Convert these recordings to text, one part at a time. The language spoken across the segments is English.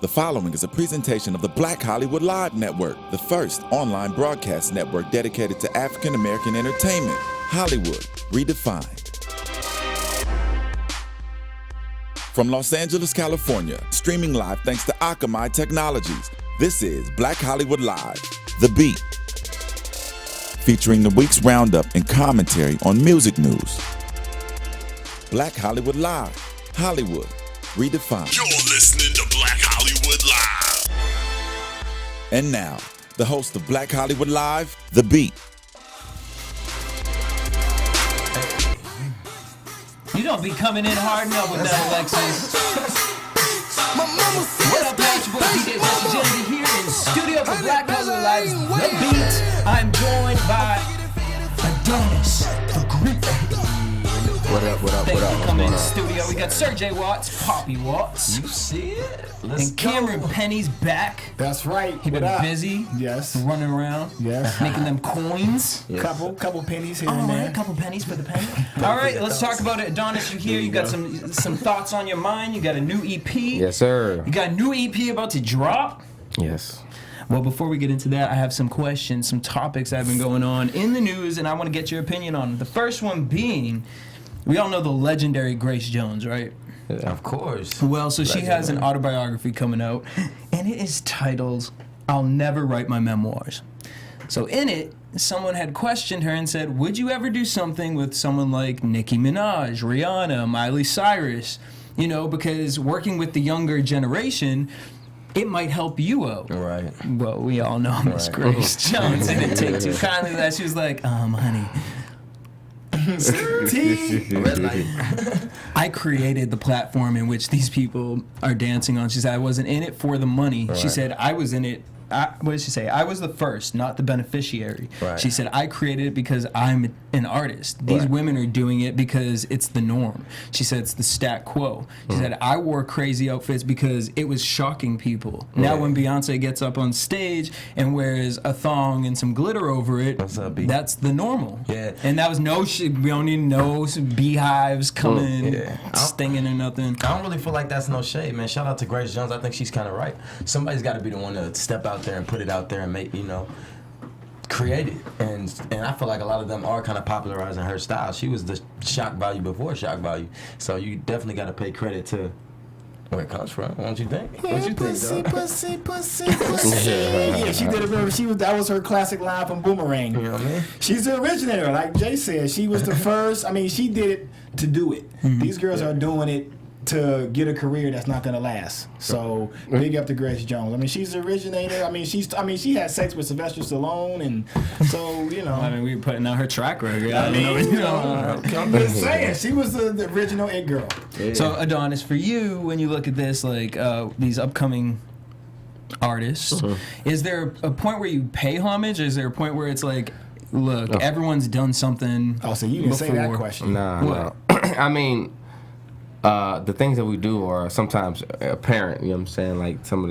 The following is a presentation of the Black Hollywood Live Network, the first online broadcast network dedicated to African American entertainment. Hollywood Redefined. From Los Angeles, California, streaming live thanks to Akamai Technologies, this is Black Hollywood Live, The Beat, featuring the week's roundup and commentary on music news. Black Hollywood Live, Hollywood Redefined. You're listening to Black Hollywood Live. And now, the host of Black Hollywood Live, The Beat. You don't be coming in hard enough with that, Alexis. What up, y'all? It's your boy DJ Jesse Kennedy here in the studio for Black Hollywood Live's The Beat. I'm joined by Adonis, the Greek. What up? Thank you for coming in the studio. We got Sir J. Watts, Poppy Watts. You see it? And Cameron Penny's back. That's right. He been busy. Yes. Running around. Yes. Making them coins. Yes. Couple pennies here All and right, there. a couple pennies for the penny. All right, let's talk about it. Adonis, you here. You got some thoughts on your mind. You got a new EP. Yes, sir. You got a new EP about to drop. Yes. Well, before we get into that, I have some questions, some topics that have been going on in the news, and I want to get your opinion on them. The first one being, we all know the legendary Grace Jones, right? Of course. Well, so she has an autobiography coming out, and it is titled, I'll Never Write My Memoirs. So in it, someone had questioned her and said, would you ever do something with someone like Nicki Minaj, Rihanna, Miley Cyrus? You know, because working with the younger generation, it might help you out. Right. Well, we all know Miss Grace Jones didn't take too kindly to that. She was like, honey. I created the platform in which these people are dancing on. She said, I wasn't in it for the money. Right. She said, I was in it. What did she say? I was the first, not the beneficiary. Right. She said, I created it because I'm an artist. These women are doing it because it's the norm. She said, it's the stat quo. She said, I wore crazy outfits because it was shocking people. Now when Beyonce gets up on stage and wears a thong and some glitter over it, that's the normal. Yeah. And that was we don't need no beehives coming, stinging or nothing. I don't really feel like that's no shade, man. Shout out to Grace Jones. I think she's kind of right. Somebody's got to be the one to step out there and put it out there and make, create it. And I feel like a lot of them are kind of popularizing her style. She was the shock value before shock value. So you definitely got to pay credit to where it comes from. Don't you think? Yeah, what you pussy. Yeah, she did it. Remember, that was her classic line from Boomerang. You know what I mean? She's the originator, like Jay said. She was the first. I mean, she did it to do it. These girls are doing it to get a career that's not gonna last. So big up to Grace Jones. I mean, she's the originator. I mean, she had sex with Sylvester Stallone, and so I mean, we were putting out her track record. I'm just saying, she was the original it girl. Yeah. So Adonis, for you, when you look at this, like these upcoming artists, is there a point where you pay homage? Or is there a point where it's like, look, everyone's done something? Oh, so you didn't say that question? No. I mean, the things that we do are sometimes apparent, you know what I'm saying? Like some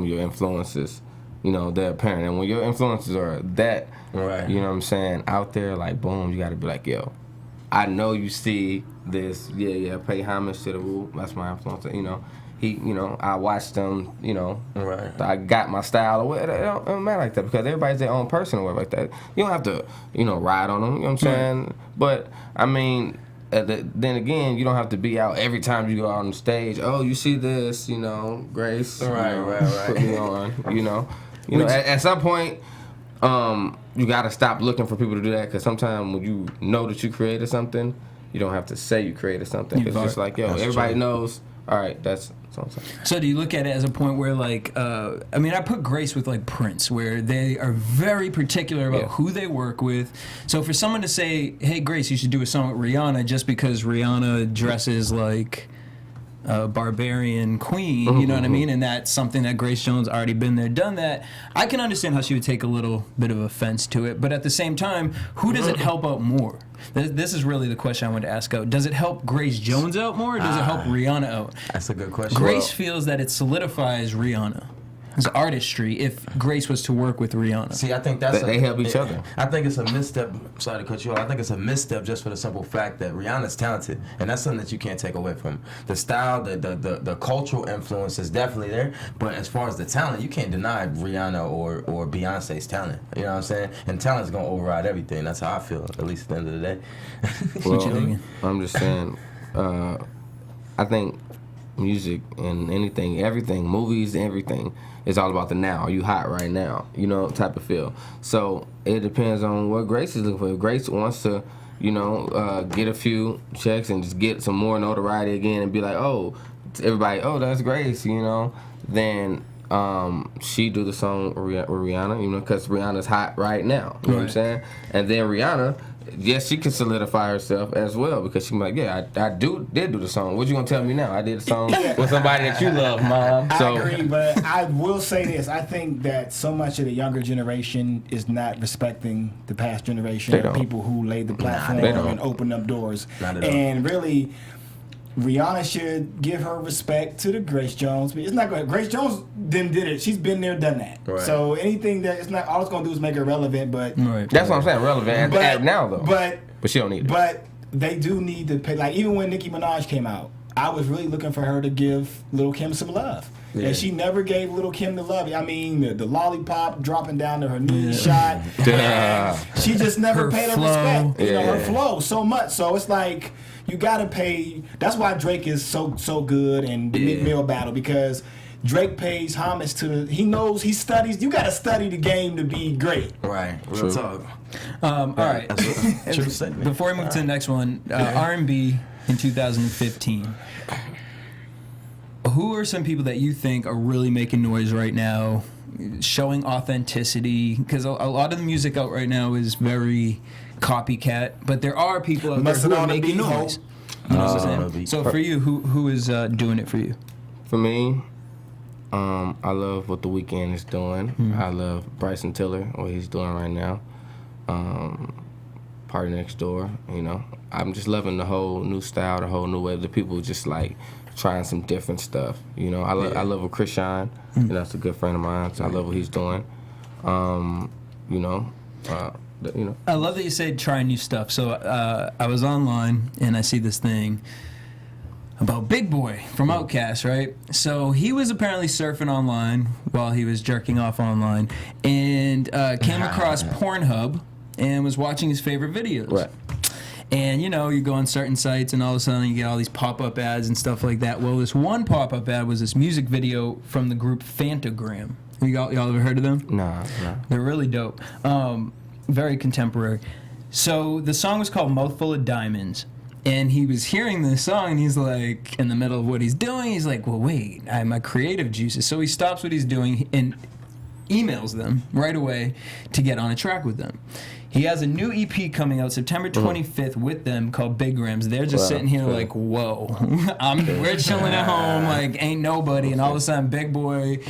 of your influences, they're apparent. And when your influences are that, right, you know what I'm saying, out there, like, boom, you got to be like, yo, I know you see this, pay homage to the Woo, that's my influencer, I watched them, right. I got my style, or whatever. It don't matter like that, because everybody's their own person or whatever like that. You don't have to, ride on them, you know what I'm saying? But, I mean, then again, you don't have to be out every time you go out on stage. Oh, you see this, Grace. Right. Put me on, At some point, you gotta stop looking for people to do that, because sometimes when you know that you created something, you don't have to say you created something. It's just like, yo, everybody knows. All right, that's. So do you look at it as a point where, like, I put Grace with, like, Prince, where they are very particular about who they work with. So for someone to say, hey, Grace, you should do a song with Rihanna just because Rihanna dresses like a barbarian queen, you know what I mean? And that's something that Grace Jones already been there, done that. I can understand how she would take a little bit of offense to it, but at the same time, who does it help out more? This is really the question I wanted to ask out. Does it help Grace Jones out more, or does it help Rihanna out? That's a good question. Grace feels that it solidifies Rihanna. artistry if Grace was to work with Rihanna? See, I think that's They help each other. I think it's a misstep. Sorry to cut you off. I think it's a misstep just for the simple fact that Rihanna's talented, and that's something that you can't take away from her. The style, the cultural influence is definitely there, but as far as the talent, you can't deny Rihanna or Beyonce's talent. You know what I'm saying? And talent's gonna override everything. That's how I feel, at least at the end of the day. What you thinking? I'm just saying, I think music and everything, movies, everything is all about the now. Are you hot right now? You know, type of feel. So it depends on what Grace is looking for. If Grace wants to, get a few checks and just get some more notoriety again and be like, oh, everybody, oh, that's Grace, then she do the song with Rihanna, because Rihanna's hot right now. You know what I'm saying? And then Rihanna, yes, she can solidify herself as well because she can be like, yeah, I did do the song. What you gonna tell me now? I did a song with somebody that you love, Mom. So. I agree, but I will say this. I think that so much of the younger generation is not respecting the past generation of people who laid the platform and opened up doors. Not at all. And really, Rihanna should give her respect to the Grace Jones. It's not going. Grace Jones did it. She's been there, done that. Right. So anything that it's not all it's going to do is make her relevant. But That's what I'm saying, relevant now though. But she don't need it. But they do need to pay. Like even when Nicki Minaj came out, I was really looking for her to give Lil' Kim some love. Yeah. And she never gave Lil' Kim the love. I mean, the lollipop dropping down to her knee shot. She just never paid her respect. Her flow so much. So it's like you gotta pay. That's why Drake is so good in the Meek Mill battle, because Drake pays homage to the. He knows, he studies. You gotta study the game to be great. Right. Real talk. All right. True statement. Before we move to the next one, R&B in 2015. Who are some people that you think are really making noise right now, showing authenticity? Because a lot of the music out right now is very copycat, but there are people out there who are making noise. You know what I'm saying? So for you, who is doing it for you? For me, I love what The Weeknd is doing. Mm-hmm. I love Bryson Tiller, what he's doing right now. Party Next Door, I'm just loving the whole new style, the whole new way. The people just like trying some different stuff. I love what Chris Shine, that's a good friend of mine, so I love what he's doing. I love that you said try new stuff. So I was online and I see this thing about Big Boy from Outkast, right? So he was apparently surfing online while he was jerking off online and came across Pornhub and was watching his favorite videos. Right. And, you go on certain sites and all of a sudden you get all these pop-up ads and stuff like that. Well, this one pop-up ad was this music video from the group Phanto. Y'all ever heard of them? No. They're really dope. Very contemporary. So the song was called Mouthful of Diamonds. And he was hearing this song and he's like, in the middle of what he's doing, he's like, well, wait, I have my creative juices. So he stops what he's doing and emails them right away to get on a track with them. He has a new EP coming out September 25th with them called Big Grams. They're just sitting here like, whoa. We're chilling at home like ain't nobody. And all of a sudden, Big Boy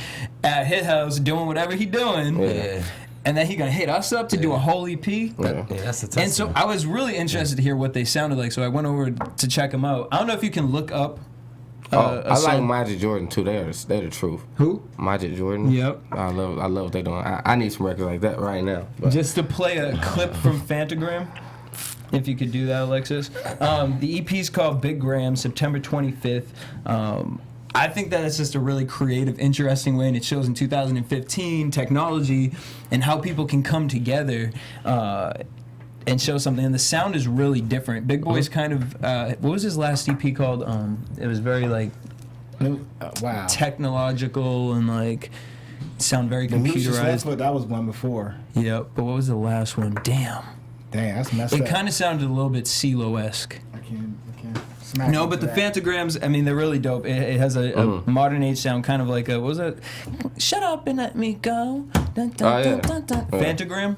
at his house doing whatever he doing. Yeah. And then he gonna hit us up to do a whole EP. Yeah, that's a testament. And so I was really interested to hear what they sounded like. So I went over to check them out. I don't know if you can look up. I like Magic Jordan too. They're the truth. Who? Magic Jordan. Yep. I love what they're doing. I need some records like that right now. But. Just to play a clip from Phantogram, if you could do that, Alexis. The EP's called Big Gram, September 25th. I think that it's just a really creative, interesting way, and it shows in 2015 technology and how people can come together and show something. And the sound is really different. Big Boy's kind of what was his last EP called? It was very like technological and like sound very computerized. That was one before. Yep. But what was the last one? Damn, that's messed up. It kind of sounded a little bit CeeLo-esque. I can't smack No, but the Phantograms, I mean, they're really dope. It has a modern age sound, kind of like a, what was it? Shut up and let me go. Dun, dun, dun, dun, dun. Phantogram,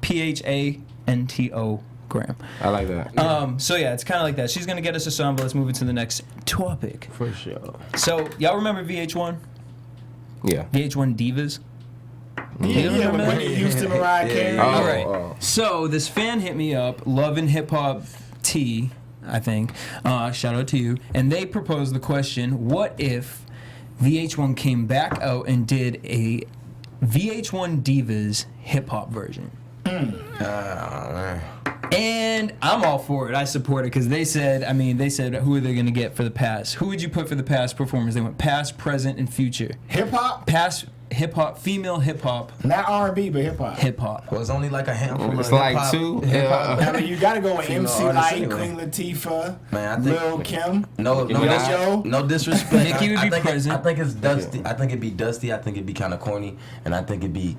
Phanto gram. I like that. So yeah, it's kind of like that. She's gonna get us a song, but let's move into the next topic. For sure. So y'all remember VH1? Yeah. VH1 Divas. Yeah, with Whitney Houston, Mariah Carey. All right. So this fan hit me up, Love and Hip Hop T, I think. Shout out to you. And they proposed the question: what if VH1 came back out and did a VH1 Divas hip hop version. And I'm all for it. I support it because they said, who are they going to get for the past? Who would you put for the past performers? They went past, present, and future. Hip hop? Past hip hop, female hip hop. Not R&B, but hip hop. Hip hop. Well, it's only like a handful. It's of like hip-hop. two. I mean, you gotta go with Female MC artists Light, anyway. Queen Latifah, Man, I think- Lil Kim. No disrespect. Nicki would be present. I think it's Dusty. I think it'd be Dusty. I think it'd be kind of corny, and I think it'd be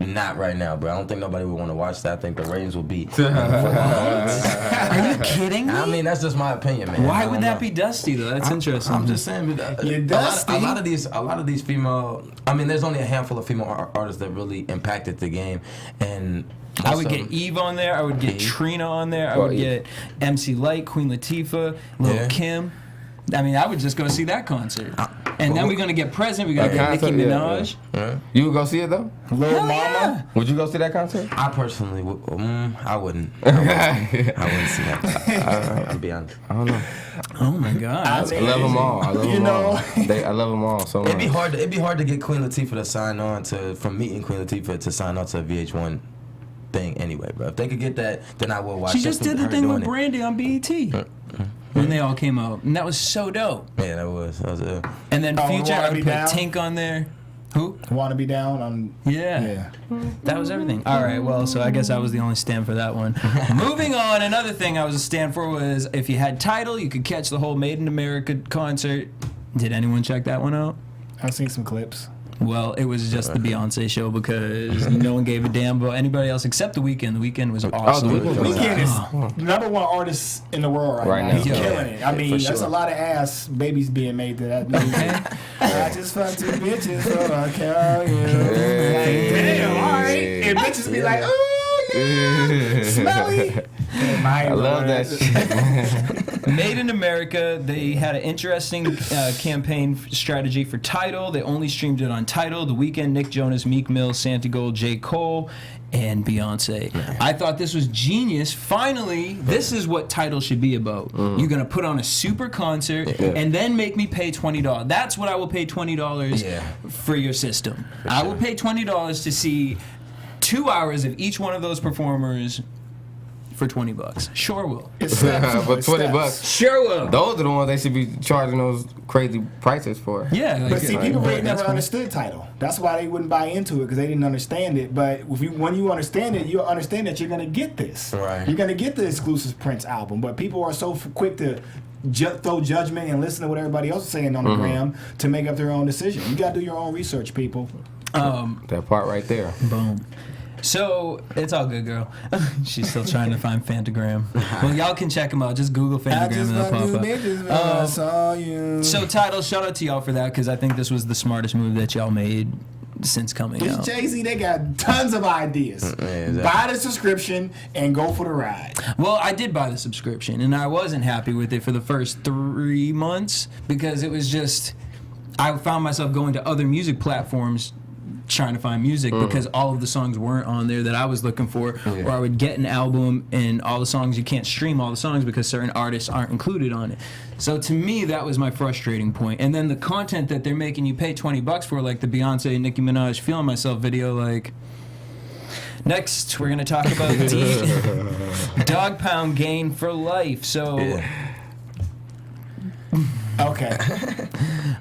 not right now, bro. I don't think nobody would want to watch that. I think the ratings will be. Are you kidding me? I mean, that's just my opinion, man. Why I would don't that know. be Dusty though? That's interesting. I'm just saying, You're Dusty. a lot of these female. I mean, there's only a handful of female artists that really impacted the game, and I would get Eve on there. I would get Trina on there. I would get MC Light, Queen Latifah, Lil Kim. I mean, I would just go see that concert. And then we're gonna get present. We're gonna get Nicki Minaj. You would go see it though? Lil Mama. Yeah. Would you go see that concert? I personally would. I wouldn't. I wouldn't see that. I'll be honest. I don't know. Oh my God. I love them all. I love them all. I love them all so much. It'd be hard to get Queen Latifah to sign on from meeting Queen Latifah to sign on to a VH1 thing anyway, bro. If they could get that, then I will watch. She just did the thing with Brandy on BET. When they all came out, and that was so dope. Yeah, that was. And then Future, I Wanna would Be put Down? Tink on there. Who? Wanna Be Down? Yeah. That was everything. All right, well, so I guess I was the only stand for that one. Moving on, another thing I was a stand for was if you had Tidal, you could catch the whole Made in America concert. Did anyone check that one out? I've seen some clips. Well, it was just the Beyonce show because no one gave a damn about anybody else except The Weeknd. The Weeknd was awesome. The Weeknd was Weeknd is number one artist in the world right now. He's killing it. I mean, there's a lot of ass babies being made to that music. I just fucked two bitches for a cow. Damn, all right. And bitches be like, oh, yeah, smelly. I love that shit. Made in America, they had an interesting campaign strategy for Tidal. They only streamed it on Tidal. The Weeknd, Nick Jonas, Meek Mill, Santigold, J. Cole, and Beyonce. I thought this was genius. Finally, this is what Tidal should be about. You're going to put on a super concert and then make me pay $20. That's what I will pay $20 for your system. I will pay $20 to see 2 hours of each one of those performers for $20. Sure will. For $20. Sure will. Those are the ones they should be charging those crazy prices for. Yeah. But see, people really that's never understood Tidal. That's why they wouldn't buy into it, because they didn't understand it. But when you understand it, you'll understand that you're going to get this. Right. You're going to get the exclusive Prince album. But people are so quick to throw judgment and listen to what everybody else is saying on the gram to make up their own decision. You got to do your own research, people. That part right there. Boom. So, it's all good, girl. She's still trying to find Phantogram. Well, y'all can check them out. Just Google Phantogram and they'll pop up. I saw you. So, Tidal, shout out to y'all for that, because I think this was the smartest move that y'all made since coming out. It's Jay-Z, they got tons of ideas. Exactly. Buy the subscription and go for the ride. Well, I did buy the subscription, and I wasn't happy with it for the first 3 months, because it was just, I found myself going to other music platforms trying to find music because all of the songs weren't on there that I was looking for, or I would get an album and all the songs, you can't stream all the songs because certain artists aren't included on it. So to me, that was my frustrating point. And then the content that they're making you pay $20 for, like the Beyonce and Nicki Minaj Feeling Myself video, like, next we're gonna talk about Dog Pound Gain for Life. So Okay.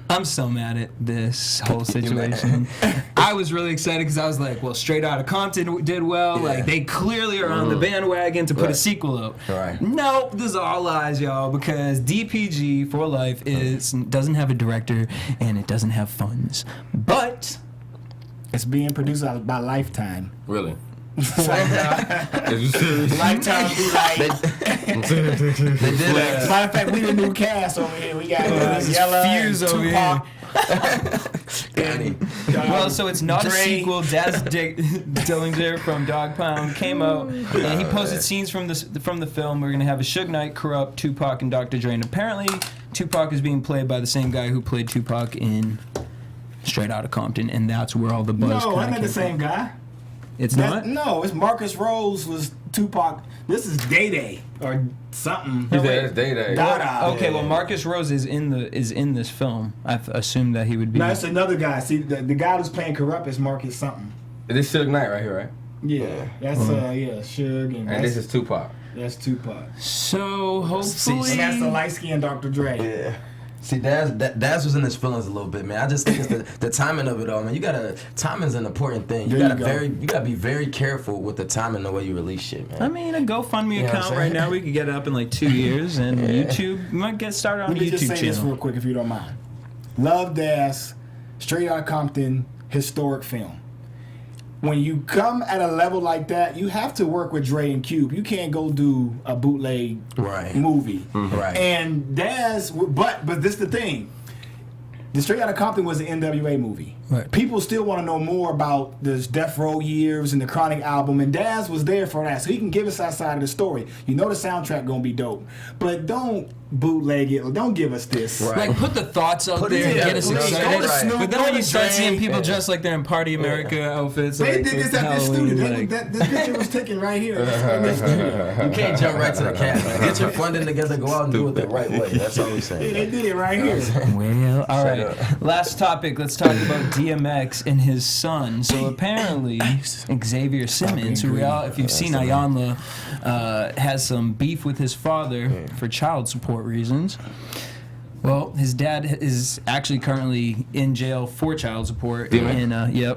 I'm so mad at this whole situation. I was really excited because I was like, well, Straight Outta Compton did well. Like, they clearly are on the bandwagon to put a sequel out. Right. No, this is all lies, y'all, because DPG for Life doesn't have a director and it doesn't have funds. But It's being produced by Lifetime. Really? Lifetime be like. They did that. Matter of fact, we the new cast over here. We got this is Yella, Fuse and over Tupac. well, so it's not a Dre. sequel. Daz Dillinger from Dog Pound came out, and he posted scenes from the film. We're gonna have a Suge Knight, Corrupt, Tupac, and Dr. Dre. And apparently, Tupac is being played by the same guy who played Tupac in Straight Outta Compton, and that's where all the buzz. No, I'm kinda not the came same guy. It's not? No, it's Marcus Rose was Tupac. This is Day Day or something. He said it's Day Day. Dada. Okay, well, Marcus Rose is in this film. I assumed that he would be. No, it's another guy. See, the guy who's playing Corrupt is Marcus something. This Suge Knight right here, right? Yeah, that's Suge, And this is Tupac. That's Tupac. So hopefully, And that's the light skinned Dr. Dre. Yeah. See, Daz was in his feelings a little bit, man. I just think it's the timing of it all, man. Timing's an important thing. You gotta be very careful with the timing the way you release shit, man. I mean, a GoFundMe account right now, we could get it up in like 2 years, and YouTube might get started on Let a me YouTube just say channel. this real quick, if you don't mind. Love Daz, Straight Outta Compton, historic film. When you come at a level like that, you have to work with Dre and Cube. You can't go do a bootleg movie. Right. And Daz, but this is the thing. The Straight Outta Compton was an NWA movie. Right. People still want to know more about this Death Row years and the Chronic album, and Daz was there for that, so he can give us that side of the story. You know the soundtrack gonna be dope, but don't bootleg it. Don't give us this. Right. Like, put the thoughts out Put there it and get together. us Go to excited. Snoop, But then go when to you start Dre, seeing people dressed like they're in Party America outfits, They like, did this with at this Halloween, studio. like- This picture was taken right here. In this studio. You can't jump right to the cat, man. Get your funding together, go out and do it the right way. That's all we saying. They did it right here. Well, all right. up. Last topic. Let's talk about DMX and his son. So apparently, Xavier Simmons, who we all, if you've seen Ayanla, has some beef with his father for child support reasons. Well, his dad is actually currently in jail for child support. Yep.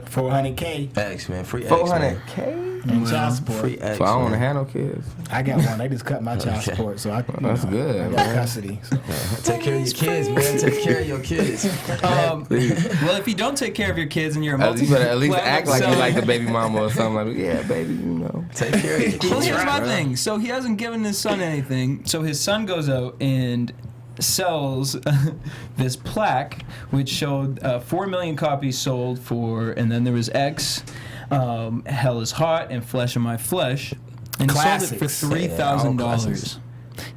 400K X, man. Free X, man. 400K? in child support. Free X, So I don't want to man. have no kids. I got one. They just cut my child support, so That's good, I got man. custody. So. Take care of your kids, man. Take care of your kids. Well, if you don't take care of your kids and you're a You better at least multi-platinum act like you seller- like the baby mama or something. Like, yeah, baby, you know. Take care of your kids. Well, here's my bro. thing. So he hasn't given his son anything. So his son goes out and sells this plaque, which showed 4 million copies sold for, and then there was X, Hell is Hot, and Flesh of My Flesh, and he sold it for Classics. $3,000.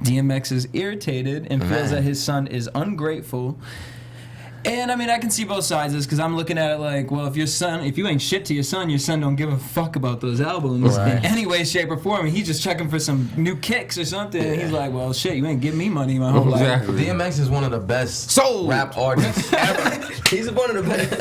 DMX is irritated and feels that his son is ungrateful. And I mean, I can see both sides of this because I'm looking at it like, well, if you ain't shit to your son don't give a fuck about those albums in any way, shape, or form. And he's just checking for some new kicks or something. And he's like, well, shit, you ain't give me money my whole life. Exactly. DMX is one of the best Sold. rap artists ever. He's one of the best.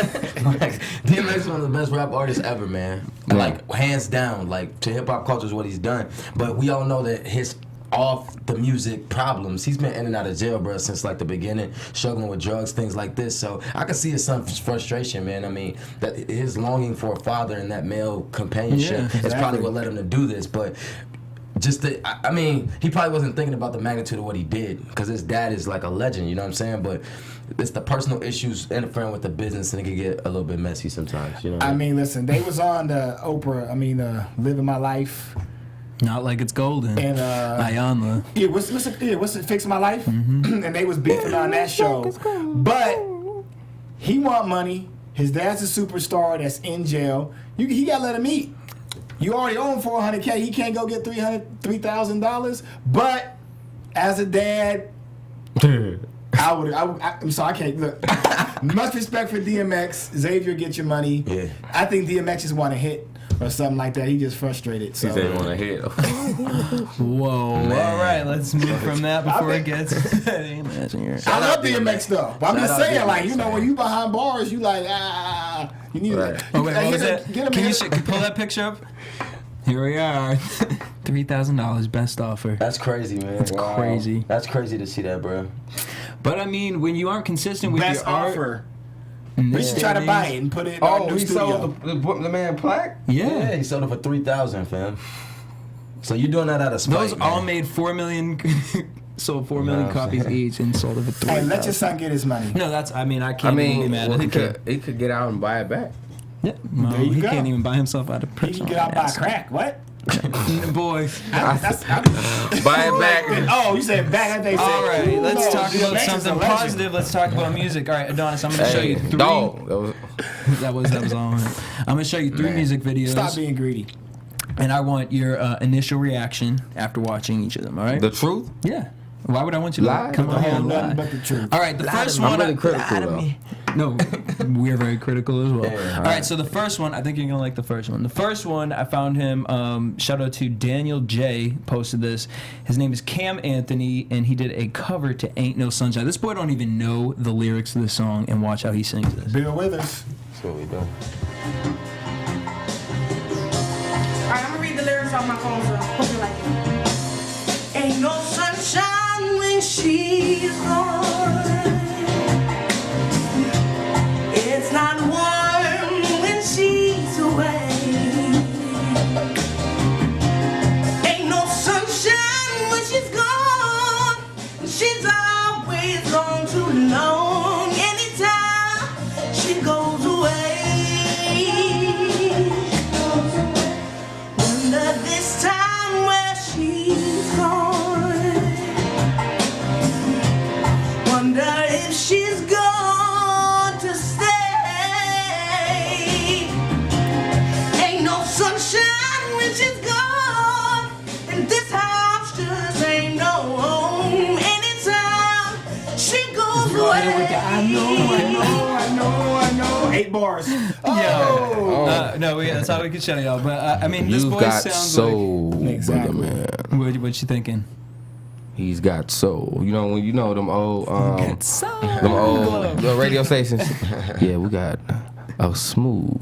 DMX is one of the best rap artists ever, man. Like, hands down. Like, to hip hop culture is what he's done. But we all know that his off the music problems. He's been in and out of jail, bro, since like the beginning, struggling with drugs, things like this. So I can see his son's frustration, man. I mean, that his longing for a father and that male companionship is probably what led him to do this. But I mean, he probably wasn't thinking about the magnitude of what he did because his dad is like a legend, you know what I'm saying? But it's the personal issues interfering with the business, and it can get a little bit messy sometimes, you know what I mean, listen, they was on the Oprah, Living My Life. Not like it's golden. And Ayanla. Yeah, what's it? Fix My Life? And they was beefing on that show. But he want money. His dad's a superstar that's in jail. He gotta let him eat. You already own $400K. He can't go get $3,000. But as a dad, I'm sorry, I can't look. Much respect for DMX. Xavier, get your money. Yeah. I think DMX just want to hit or something like that. He just frustrated. So. He said he want to hit. Whoa. All right, let's move from that before it gets. Imagine you're. I love DMX though. But I'm just Shout out saying, DMX, like, man. when you behind bars, you like, you need Right. to. Oh wait, what was that? Get him Can here. you pull that picture up? Here we are. $3,000 best offer. That's crazy, man. That's crazy. That's crazy to see that, bro. But I mean, when you aren't consistent with Best your art, offer. in We this should day try to and buy age- it and put it in our Oh, new he studio. sold the man plaque? Yeah. He sold it for $3,000, fam. So you're doing that out of spite, Those man. all made 4 million. Sold 4 million copies each and sold it for 3. Hey, let your son get his money. No, that's. I mean, I I can't even be mean, mad well, at the kid. he could get out and buy it back. Yeah, no, There you he go. can't even buy himself out of He prison. can get out by crack. What? Boy. Buy it back. Oh, you said back. I think. All right, let's talk DMX about is a something legend. positive. Let's talk about music. All right, Adonis, I'm going to show you 3. Dog. That was all. Right. I'm going to show you 3 music videos. Stop being greedy. And I want your initial reaction after watching each of them. All right? The truth? Yeah. Why would I want you to Lie? come on here and Nothing lie? but the truth. All right, the first I'm one. really critical though. No, we're very critical as well. Yeah. All right, so the first one, I think you're gonna like the first one. The first one, I found him. Shout out to Daniel J. Posted this. His name is Cam Anthony, and he did a cover to "Ain't No Sunshine." This boy don't even know the lyrics of the song, and watch how he sings this. Bill Withers. That's what we do. Alright, I'm gonna read the lyrics off my phone, so hope you like it. Ain't no sunshine when she's gone. It's not warm when she's away. Ain't no sunshine when she's gone. She's always gone too long. Anytime she goes away. Wonder this time where she's gone. Wonder if she's gone to stay. Ain't no sunshine when she's gone. And this house just ain't no home. Anytime she goes away. I know. 8 bars. No, yeah, that's how we can shut it out. But I mean, this You've boy got sounds soul, Exactly. brother man. like. What you thinking? He's got soul. You know when you know them old them old radio stations. Yeah, we got smooth.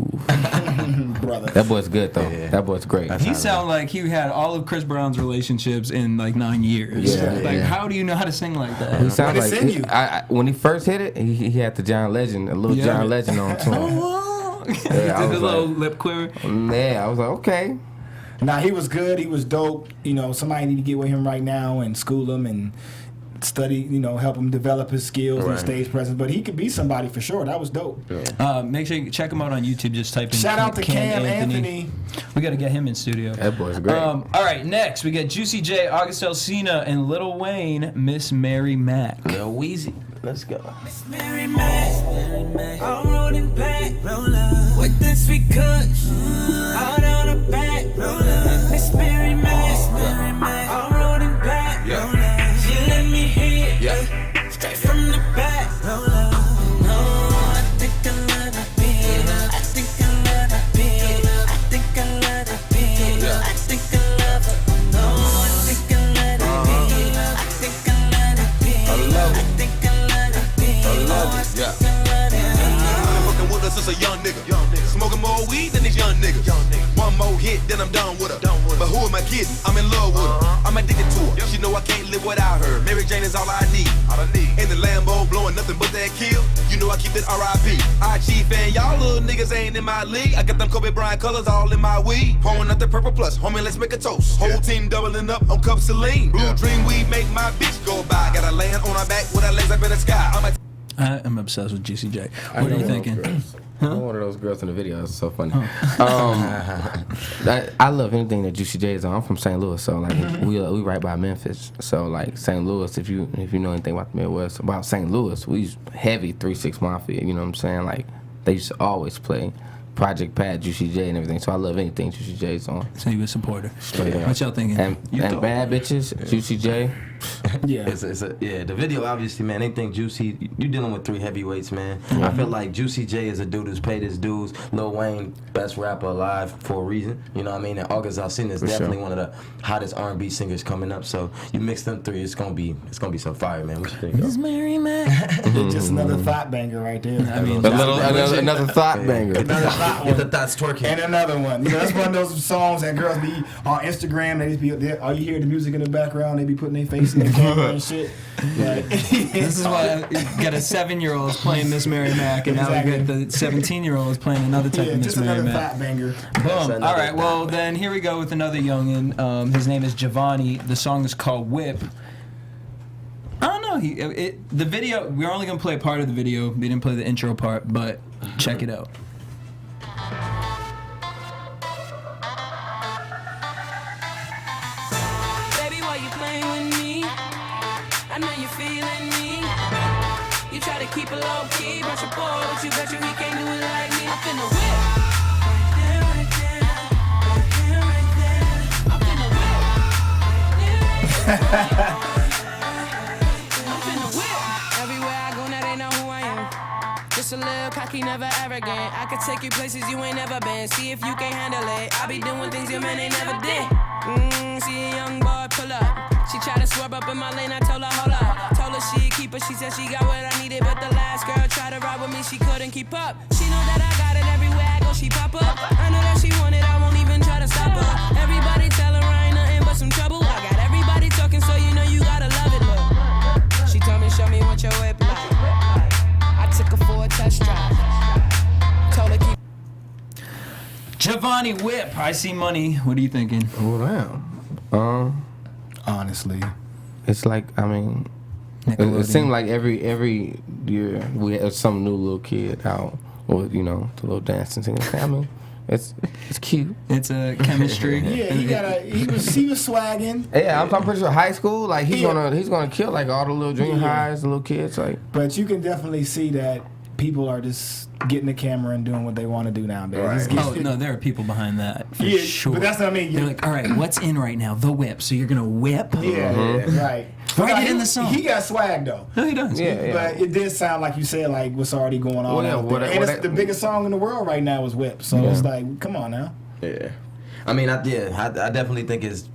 Brother. That boy's good though. Yeah. That boy's great. He sounded like he had all of Chris Brown's relationships in like 9 years. Yeah, Like, yeah. how do you know how to sing like that? He sounds What it like send you? when he first hit it, he had the John Legend, a little Yeah. John Legend on to him. He I did the was little like- lip quiver. Yeah, I was like, okay. Nah, he was good. He was dope. You know, somebody need to get with him right now and school him and study, you know, help him develop his skills and stage presence. But he could be somebody for sure. That was dope. Make sure you check him out on YouTube. Just type in Shout out to Cam Anthony. We got to get him in studio. That boy's great. All right, next we got Juicy J, August Alsina, and Lil Wayne, Miss Mary Mac. Lil Weezy. Let's go. Mary Mac, I'm rolling back, with the sweet cuts, out on the back, Miss Mary Mac, I'm rolling back, she let me hit, straight from the back, no, I think I love that beat, I think I love that beat, I think I love that beat, I think I love it, no, I think I love that beat, I think I love that beat, I think I love that beat, I love it, yeah. Fucking with us as a young nigga. Smoking more weed than these young niggas. One more hit, then I'm done with her. But who am I kidding? I'm in love with her. I'm addicted to her. She know I can't live without her. Mary Jane is all I need. In the Lambo, blowing nothing but that kill. You know I keep it R.I.P. IG fan, y'all little niggas ain't in my league. I got them Kobe Bryant colors all in my weed. Pouring out the purple plus, homie, let's make a toast. Whole team doubling up on cups of lean. Blue dream weed make my bitch go by. Gotta land on her back with her legs up in the sky. I am obsessed with Juicy J. What are you thinking? I'm one of those girls in the video. It's so funny. I love anything that Juicy J is on. I'm from St. Louis, so like we right by Memphis. So like St. Louis, if you know anything about the Midwest, about St. Louis, we used heavy 3-6 Mafia. You know what I'm saying? Like they used to always play Project Pat, Juicy J, and everything. So I love anything Juicy J's on. So you a supporter. Yeah. What y'all thinking? And bad bitches, Juicy J. Yeah. The video obviously, man. They think Juicy, you dealing with 3 heavyweights, man. I feel like Juicy J is a dude who's paid his dues. Lil Wayne, best rapper alive for a reason. You know what I mean? And August Alsina is definitely one of the hottest R&B singers coming up. So you mix them 3, it's gonna be some fire, man. What you think? Miss Mary Mac. Just another thought banger right there. I mean, Another thought banger. Another thought Get one. the thoughts twerking. And another one. You know, that's one of those songs that girls be on Instagram. They just be all you hear the music in the background. They be putting their face in the camera and shit. Like, this is why you got a 7-year-old playing Miss Mary Mac, and now we got the 17-year-olds playing another type of Miss just Mary another Mac. thought banger. Boom. All right, well, then here we go with another youngin'. His name is Giovanni. The song is called Whip. I don't know. The video, we're only going to play part of the video. We didn't play the intro part, but check it out. Baby, why you playing with me? I know you're feeling me. You try to keep it low key, but your boy, but you bet you he can't do it like me. I'm finna whip. Right there, right there. I'm finna whip. Right there, right there. just a little cocky, never arrogant. I could take you places you ain't never been. See if you can handle it. I be doing things your man ain't never did. See a young boy pull up. She tried to swerve up in my lane, I told her hold up. Told her she'd keep her, she said she got what I needed. But the last girl tried to ride with me, she couldn't keep up. She know that I got it everywhere I go, she pop up. I know that she want it, I won't even try to stop her. Everybody tell her I ain't nothing but some trouble. I got everybody talking, so you know you gotta love it, look. She told me, show me what your whip like. I took her for a test drive. Told her keep. Giovanni Whip, I see money. What are you thinking? Oh, damn. Honestly, It's like, I mean, it seemed like every year we have some new little kid out with, you know, the little dancing thing. I mean, it's cute. It's a chemistry. Yeah, he was swagging. Yeah, I'm pretty sure high school, like he's gonna kill like all the little junior highs, the little kids, like. But you can definitely see that people are just getting the camera and doing what they want to do nowadays. Right. Oh no, there are people behind that for sure. But that's what I mean. They're like, all right, what's in right now? The whip. So you're gonna whip? Yeah, right. Write it in the song. He got swag though. No, he does. Yeah. But it did sound like you said like what's already going on out there. And it's the biggest song in the world right now is Whip. So it's like, come on now. Yeah. I mean, I definitely think it's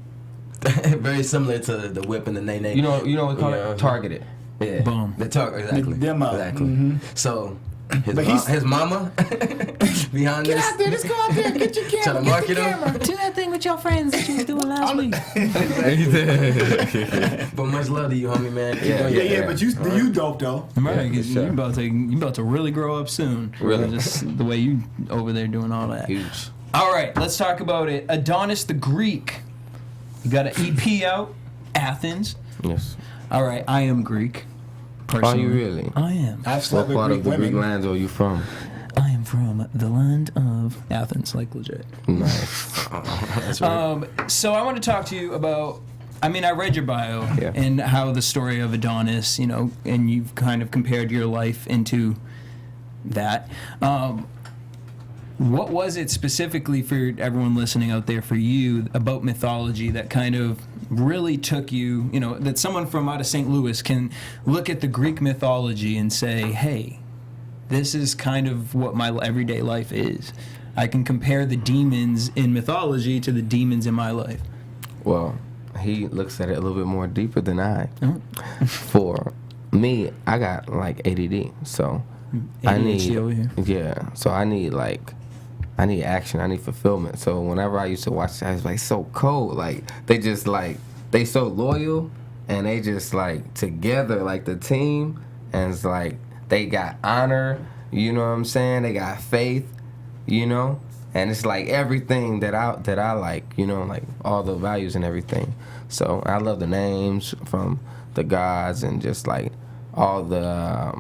very similar to the Whip and the Nay Nay. You know what we call it? Targeted. Yeah. Boom. The exactly. The demo. Exactly. Mm-hmm. So his mama behind Get this. out there, just go out there, get your camera. Trying to market him. Do that thing with your friends that you was doing last week. But much love to you, homie, man. Yeah, but you dope though. Right, because you about to really grow up soon. Really? Just the way you over there doing all that. Huge. All right, let's talk about it. Adonis the Greek. You got an EP out, Athens. Yes. All right, I am Greek. Personally. Are you really? I am. I've What slept with part Greek of the Greek women. lands are you from? I am from the land of Athens, like legit. Nice. That's right. So I want to talk to you about. I mean, I read your bio and how the story of Adonis, you know, and you've kind of compared your life into that. What was it specifically for everyone listening out there for you about mythology that kind of really took you, you know, that someone from out of St. Louis can look at the Greek mythology and say, hey, this is kind of what my everyday life is. I can compare the demons in mythology to the demons in my life. Well, he looks at it a little bit more deeper than I. Oh. For me, I got like ADD, so I need ADHD over here. yeah. So I need action. I need fulfillment. So whenever I used to watch, I was like so cold. Like they just like they so loyal, and they just like together like the team, and it's like they got honor. You know what I'm saying? They got faith. You know. And it's like everything that I like, you know, like all the values and everything. So I love the names from the gods and just like all the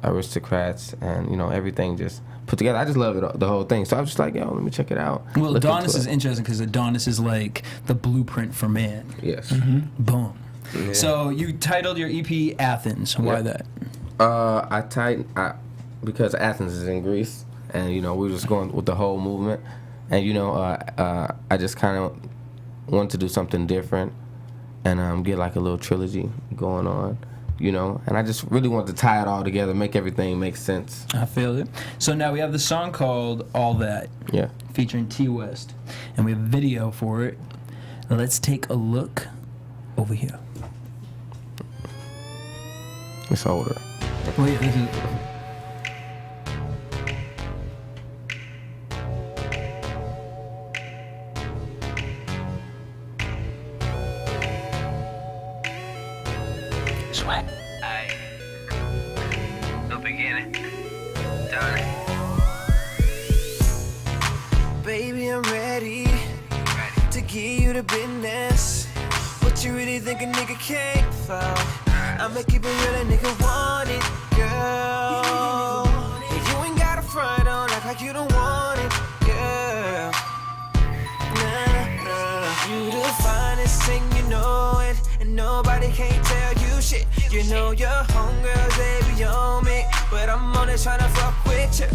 aristocrats and, you know, everything just put together. I just love it, the whole thing. So I was just like, yo, let me check it out. Well, Adonis is interesting because Adonis is like the blueprint for man. Yes. Boom. Yeah. So you titled your EP Athens. Why that? Because Athens is in Greece. And, you know, we were just going with the whole movement. And, you know, I just kind of wanted to do something different and get like a little trilogy going on, you know. And I just really wanted to tie it all together, make everything make sense. I feel it. So now we have the song called All That. Yeah. Featuring T West. And we have a video for it. Let's take a look over here. It's older. Wait, this is... Swag. Aye. No beginning. Done. Baby, I'm ready to give you the business. What you really think a nigga came for? I'ma keep it real, a nigga want it, girl. You ain't got a front on, act like you don't want it, girl. Nah. You the finest thing, you know it, and nobody can't tell you shit. You know your homegirls, they be on me, but I'm only tryna fuck with you.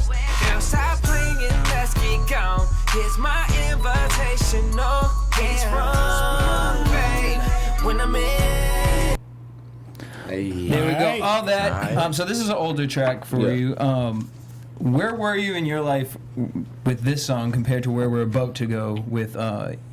Girl, stop playing, let's get gone. Here's my invitation, no, it's wrong, babe. When I'm in. There we go. All that. So this is an older track for you. Where were you in your life with this song compared to where we're about to go with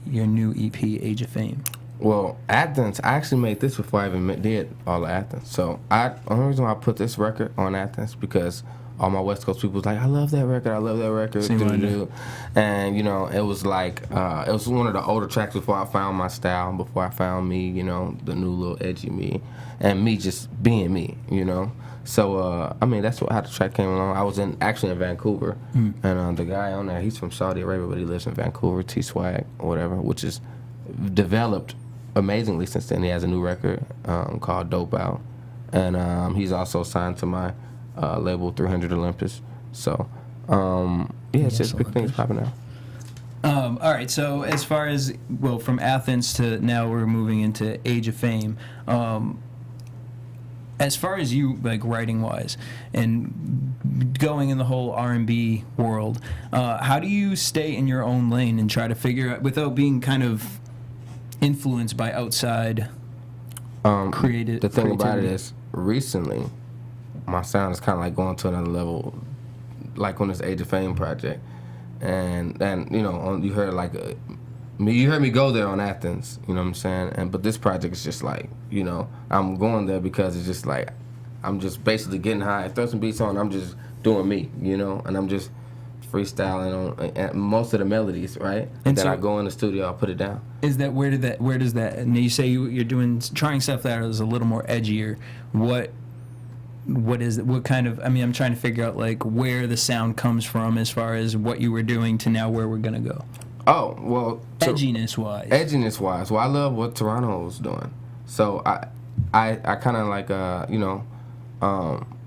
your new EP, Age of Fame? Well, Athens, I actually made this before I even did all of Athens. So the only reason why I put this record on Athens because all my West Coast people was like, I love that record. And, you know, it was like, it was one of the older tracks before I found my style, before I found me, you know, the new little edgy me, and me just being me, you know. So, I mean, that's how the track came along. I was actually in Vancouver, and the guy on there, he's from Saudi Arabia, but he lives in Vancouver, T-Swag or whatever, which is developed amazingly since then. He has a new record called Dope Out, and he's also signed to my label 300 Olympus. So, it's just big things popping out. All right, so as far as, well, from Athens to now we're moving into Age of Fame, as far as you, like, writing-wise and going in the whole R&B world, how do you stay in your own lane and try to figure out, without being kind of influenced by outside creative? The thing about it is, recently, my sound is kind of like going to another level, like on this Age of Fame project, and you know, you heard like you heard me go there on Athens, you know what I'm saying? But this project is just like, you know, I'm going there because it's just like I'm just basically getting high, throw some beats on, I'm just doing me, you know, and I'm just freestyling on most of the melodies, right? And then I go in the studio, I'll put it down. Is that where does that? And you say you're trying stuff that is a little more edgier. What is it? What kind of? I mean, I'm trying to figure out like where the sound comes from as far as what you were doing to now where we're gonna go. Oh well, edginess wise. Well, I love what Toronto was doing. So I kind of like you know,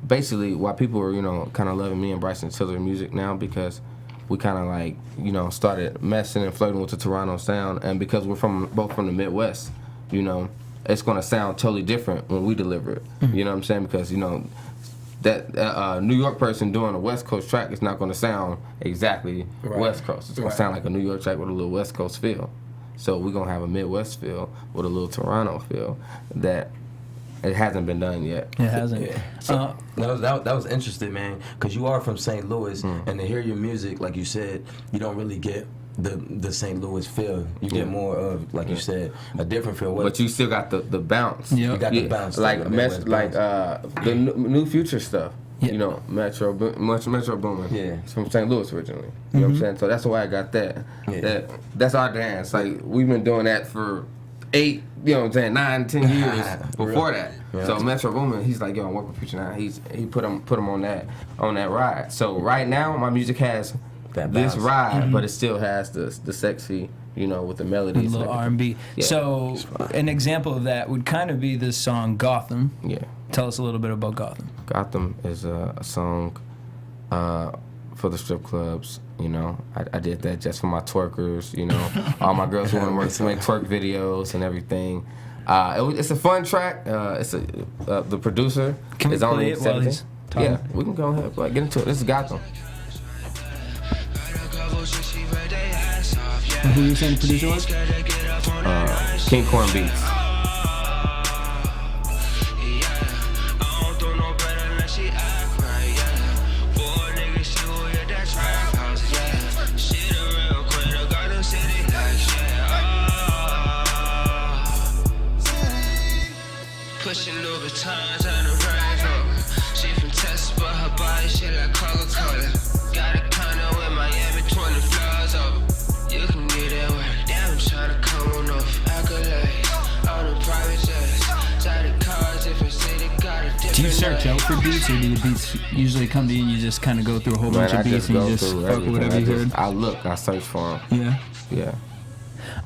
basically why people are, you know, kind of loving me and Bryson Tiller music now, because we kind of like, you know, started messing and flirting with the Toronto sound, and because we're both from the Midwest, you know, it's gonna sound totally different when we deliver it. You know what I'm saying? Because, you know, that New York person doing a West Coast track is not gonna sound exactly West Coast. It's gonna sound like a New York track with a little West Coast feel. So we're gonna have a Midwest feel with a little Toronto feel that it hasn't been done yet. It hasn't. Yeah. So that was interesting, man, because you are from St. Louis, and to hear your music, like you said, you don't really get the St. Louis feel. You get more of, like you said, a different feel. But you still got the bounce. Yeah. You got the bounce. Like the new Future stuff. Yeah. You know, Metro Boomin. Yeah. It's from St. Louis originally. You know what I'm saying? So that's why I got that. Yeah. That's our dance. Like, we've been doing that for 8, you know what I'm saying, 9, 10 years before that. Yeah. So Metro Boomin, he's like, yo, I'm working with Future now. He put him on that ride. So right now my music has this ride, but it still has the sexy, you know, with the melodies. A little R&B. Yeah. So an example of that would kind of be this song Gotham. Yeah. Tell us a little bit about Gotham. Gotham is a song for the strip clubs. You know, I did that just for my twerkers. You know, all my girls who want to work to make twerk videos and everything. It's a fun track. The producer Can is we only play it while he's talking? Yeah, we can go ahead. Get into it. This is Gotham. And who you saying the producer was? King Corn Beats. Pushing Louboutins on the Range Rover. She from Texas, but her body shit like Coca-Cola. Got a condo in Miami, 20 floors over. You can get that work. Damn, I'm trying to come on off accolades. On the private jets. Side cars, different city, got a different. Do you search out for beats, or do the beats usually come to you and you just kind of go through a whole bunch of beats and you just fuck with whatever you heard? I search for them. Yeah.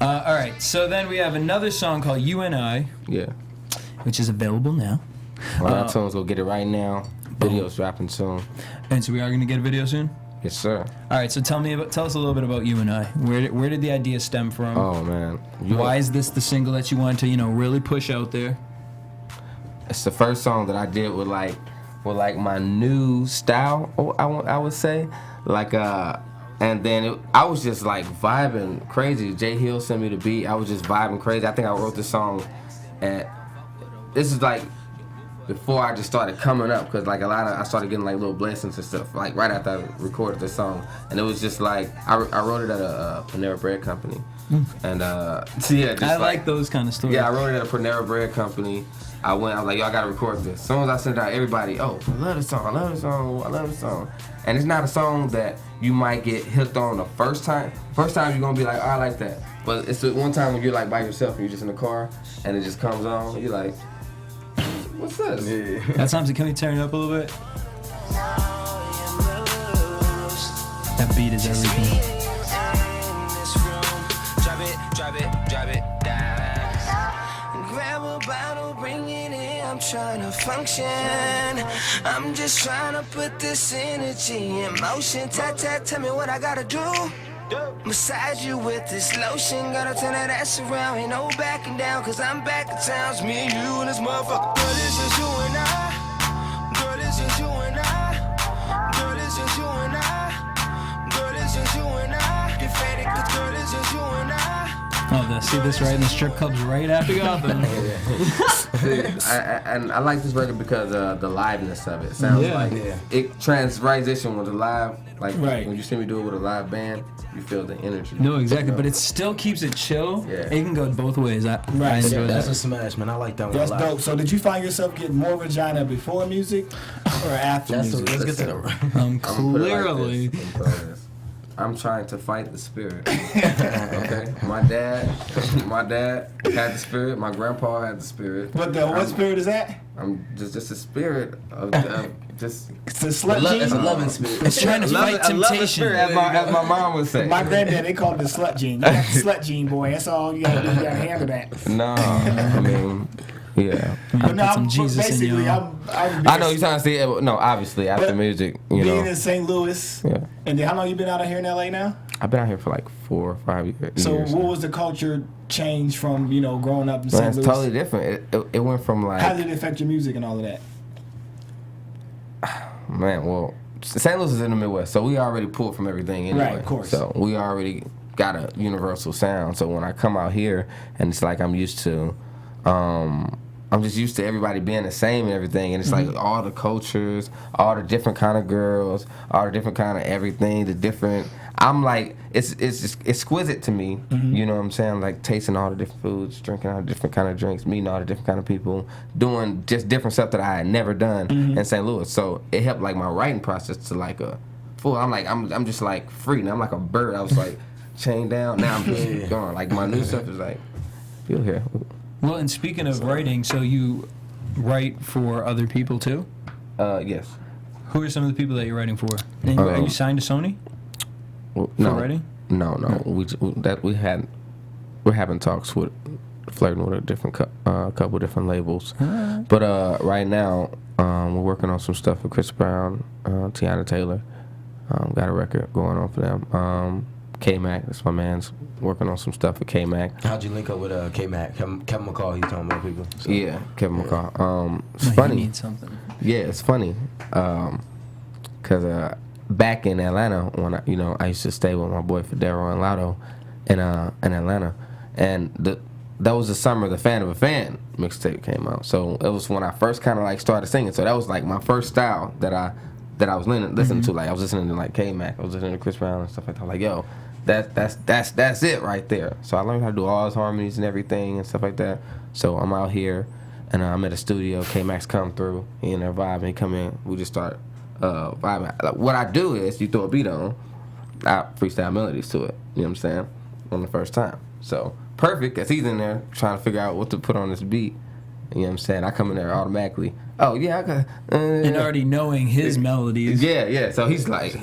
All right, so then we have another song called You and I. Yeah. Which is available now. On iTunes, go get it right now. Video's dropping soon. And so we are going to get a video soon? Yes, sir. All right, so tell us a little bit about You and I. Where did the idea stem from? Oh, man. Why is this the single that you want to, you know, really push out there? It's the first song that I did with my new style, I would say. And then I was just like vibing crazy. Jay Hill sent me the beat. I was just vibing crazy. I think I wrote this song this is like before I just started coming up, because like I started getting like little blessings and stuff like right after I recorded the song, and it was just like I wrote it at a Panera Bread company, and just I like those kind of stories. Yeah, I wrote it at a Panera Bread company. I was like, yo, I gotta record this. As soon as I sent it out, everybody, oh, I love the song, I love the song, I love the song. And it's not a song that you might get hooked on the first time. First time you're gonna be like, oh, I like that. But it's the one time when you're like by yourself and you're just in the car and it just comes on, you're like, what's this? Yeah. That sounds, can we turn it up a little bit? That beat is everything. Drop it down. Grab a bottle, bring it in. I'm trying to function. I'm just trying to put this energy in motion. Tell me what I gotta do. Massage you with this lotion. Gotta turn that ass around. Ain't no backing down, cause I'm back in town. It's me and you and this motherfucker. Girl, it's just you and I. Girl, it's just you and I. Girl, it's just you and I. Girl, it's just you and I. Get faded, cause girl, it's just you and I. Oh, I see this right in the strip clubs right after Gotham. And I like this record because the liveness of it. Sounds like it transition with the live. Like when you see me do it with a live band, you feel the energy. No, exactly, but it still keeps it chill. Yeah. It can go both ways. I enjoy That's that. a smash, man. I like that one. That's dope. So did you find yourself getting more vagina before music or after music? Let's get to the clearly. I'm trying to fight the spirit. Okay, my dad had the spirit. My grandpa had the spirit. What spirit is that? I'm just a spirit of just. It's a slut gene. It's a loving spirit. It's trying to fight temptation. Spirit, as my mom would say. My granddad, they called it the slut gene. You got the slut gene, boy. That's all you gotta do. You gotta handle that. No, I mean. Yeah, but no, some Jesus basically, in you. I know you're trying to say it. No, obviously after music, you know. Being in St. Louis. Yeah. And then how long you been out here in LA now? I've been out here for like 4 or 5 years. So what was the culture change from growing up in St. Louis? It's totally different. It went from like. How did it affect your music and all of that? Man, well, St. Louis is in the Midwest, so we already pulled from everything anyway. Right, of course. So we already got a universal sound. So when I come out here, and it's like I'm used to. I'm just used to everybody being the same and everything, and it's like all the cultures, all the different kind of girls, all the different kind of everything, the different. I'm like, it's just exquisite to me. You know what I'm saying? Like tasting all the different foods, drinking all the different kind of drinks, meeting all the different kind of people, doing just different stuff that I had never done in St. Louis. So it helped like my writing process to like a full. I'm just like free. Now I'm like a bird. I was like chained down. Now I'm just going. Like my new stuff is like, feel here. Well, and speaking of writing, so you write for other people too? Yes. Who are some of the people that you're writing for? And are you signed to Sony? For writing? No. We're having talks with, flirting with a different couple different labels. But right now, we're working on some stuff with Chris Brown, Tiana Taylor. Got a record going on for them. K-Mac, that's my man's working on some stuff with K-Mac. How'd you link up with K-Mac? Kevin McCall, he's talking about people. So. Yeah, Kevin McCall. It's funny. You need something. Yeah, it's funny. Cause back in Atlanta, when I used to stay with my boy Federo and Lotto in Atlanta, and that was the summer the Fan of a Fan mixtape came out. So it was when I first kind of like started singing. So that was like my first style that I was listening to. Like I was listening to like K-Mac, I was listening to Chris Brown and stuff like that. Like yo. That's it right there. So I learned how to do all his harmonies and everything and stuff like that. So I'm out here and I'm at a studio. K-Max come through. He in there vibing. He come in. We just start vibing. Like, what I do is you throw a beat on. I freestyle melodies to it. You know what I'm saying? On the first time. So perfect because he's in there trying to figure out what to put on this beat. You know what I'm saying? I come in there automatically. Oh yeah, I got. And already knowing his melodies. Yeah. So he's like.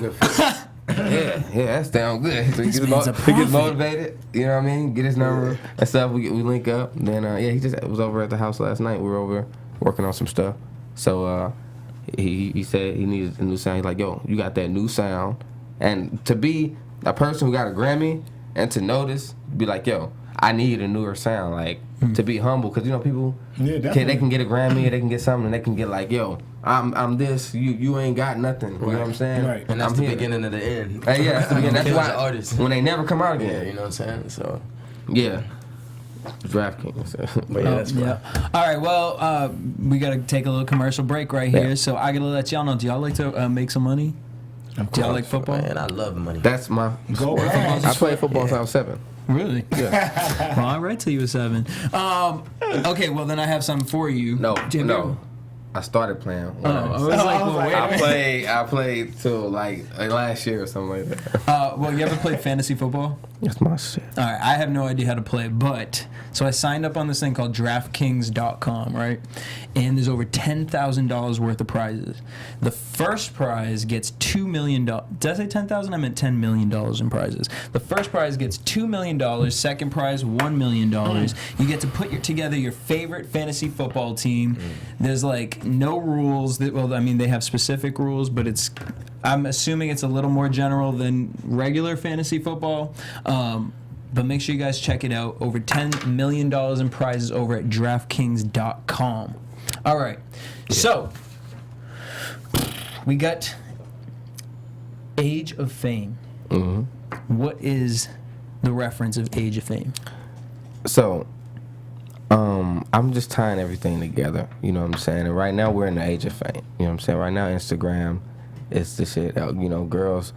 Yeah, that sounds good. So he gets motivated, you know what I mean? Get his number and stuff. We link up. Then he just was over at the house last night. We were over working on some stuff. So he said he needed a new sound. He's like, yo, you got that new sound. And to be a person who got a Grammy and to notice, be like, yo, I need a newer sound. Like to be humble, because people they can get a Grammy or they can get something and they can get like, yo, I'm this, you ain't got nothing. You know what I'm saying? Right. And that's the beginning of the end. Yeah, that's the beginning. That's why when they never come out again. Yeah, you know what I'm saying? So yeah. DraftKings. But yeah, that's fine. All right, well, we got to take a little commercial break right here. Yeah. So I got to let y'all know, do y'all like to make some money? Do y'all like football? Man, I love money. That's my Go sport. Rams. I played football since I was 7. Really? Yeah. Well, I read till you were 7. Okay, well, then I have something for you. No, Do you have no. I started playing. When I was like, well, wait a minute. I played till like last year or something like that. Well, you ever played fantasy football? That's my shit. All right, I have no idea how to play, but so I signed up on this thing called DraftKings.com, right? And there's over $10,000 worth of prizes. The first prize gets $2 million. Did I say 10,000? I meant $10 million in prizes. The first prize gets $2 million. Second prize, $1 million. You get to put together your favorite fantasy football team. There's like no rules. Well, I mean, they have specific rules, but I'm assuming it's a little more general than regular fantasy football. But make sure you guys check it out. Over $10 million in prizes over at DraftKings.com. All right. So, we got Age of Fame. Mm-hmm. What is the reference of Age of Fame? So, I'm just tying everything together. You know what I'm saying? And right now we're in the age of fame. You know what I'm saying? Right now Instagram is the shit. You know, girls.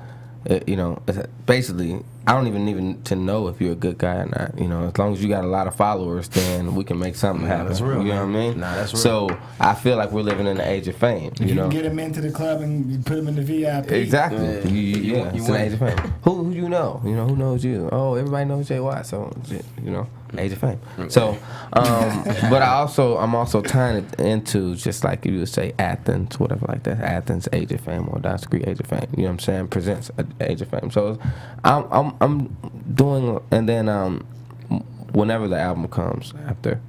Basically, I don't even need to know if you're a good guy or not. You know, as long as you got a lot of followers, then we can make something happen. That's real. You know what I mean? Nah, that's real. So I feel like we're living in the age of fame. You know, can get them into the club and you put them in the VIP. exactly. Yeah. It's an age of fame. Who you know? You know who knows you? Oh, everybody knows Jay Watt. So you know, age of fame. So, but I'm also tying it into just like you would say Athens, whatever like that. Athens age of fame or Dawson Creek age of fame. You know what I'm saying? Presents age of fame. So I'm doing, and then whenever the album comes after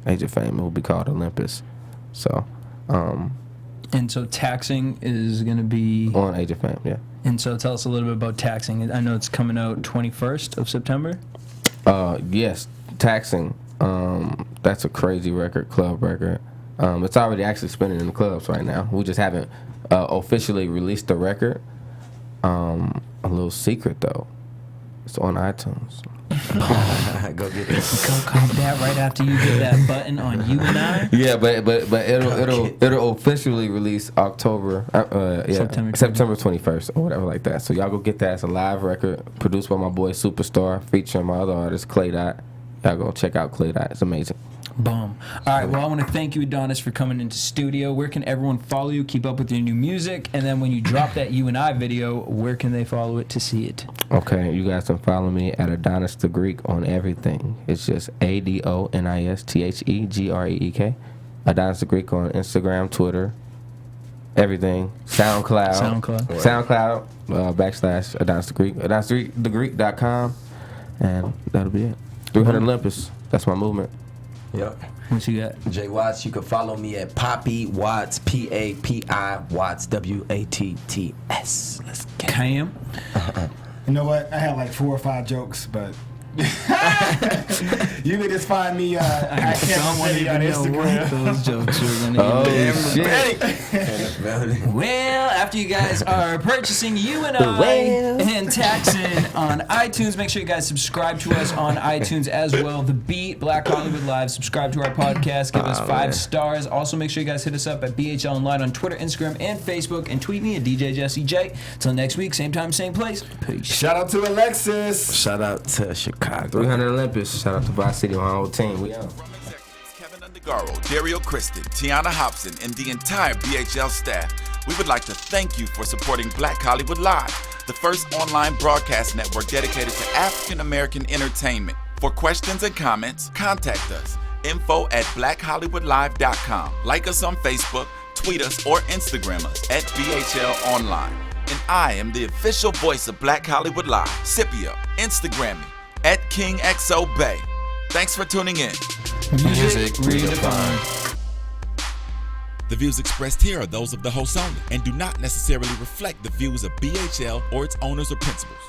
Age of Fame, it will be called Olympus. So, and so Taxing is going to be on Age of Fame, yeah. And so tell us a little bit about Taxing. I know it's coming out 21st of September. Yes, Taxing. That's a crazy record, club record. It's already actually spinning in the clubs right now. We just haven't officially released the record. A little secret though. It's on iTunes. Go get it. Go call that right after you hit that button on You and I. Yeah, but it'll officially release September 21st or whatever like that. So y'all go get that. It's a live record produced by my boy Superstar, featuring my other artist Clay Dot. Y'all go check out Clay Dot. It's amazing. Boom. All right, well, I want to thank you, Adonis, for coming into studio. Where can everyone follow you, keep up with your new music? And then when you drop that You and I video, where can they follow it to see it? Okay, you guys can follow me at Adonis the Greek on everything. It's just ADONISTHEGREEK. Adonis the Greek on Instagram, Twitter, everything. SoundCloud. / Adonis the Greek. AdonisTheGreek.com. And that'll be it. 300 Olympus. That's my movement. Yep. What you got? Jay Watts, you can follow me at Poppy Watts, PAPI Watts, WATTS. Let's get it. Cam? You know what? I had like 4 or 5 jokes, but you can just find me at Kevin City on Instagram. Those jokes are gonna shit. Well, after you guys are purchasing You and I and Taxing on iTunes, make sure you guys subscribe to us on iTunes as well. The Beat, Black Hollywood Live. Subscribe to our podcast. Give us 5 stars. Also, make sure you guys hit us up at BHL Online on Twitter, Instagram, and Facebook, and tweet me at DJ Jesse J. Till next week, same time, same place. Peace. Shout out to Alexis. Shout out to Chicago. 300 Olympus. Shout out to Vice City, my whole team. We out. Kevin Undergaro, Dario Kristen, Tiana Hobson, and the entire BHL staff, we would like to thank you for supporting Black Hollywood Live, the first online broadcast network dedicated to African American entertainment. For questions and comments, contact us. info@blackhollywoodlive.com. Like us on Facebook, tweet us, or Instagram us at BHL Online. And I am the official voice of Black Hollywood Live, Scipio. Instagram me at KingXOBay. Thanks for tuning in. Music redefined. The views expressed here are those of the host only and do not necessarily reflect the views of BHL or its owners or principals.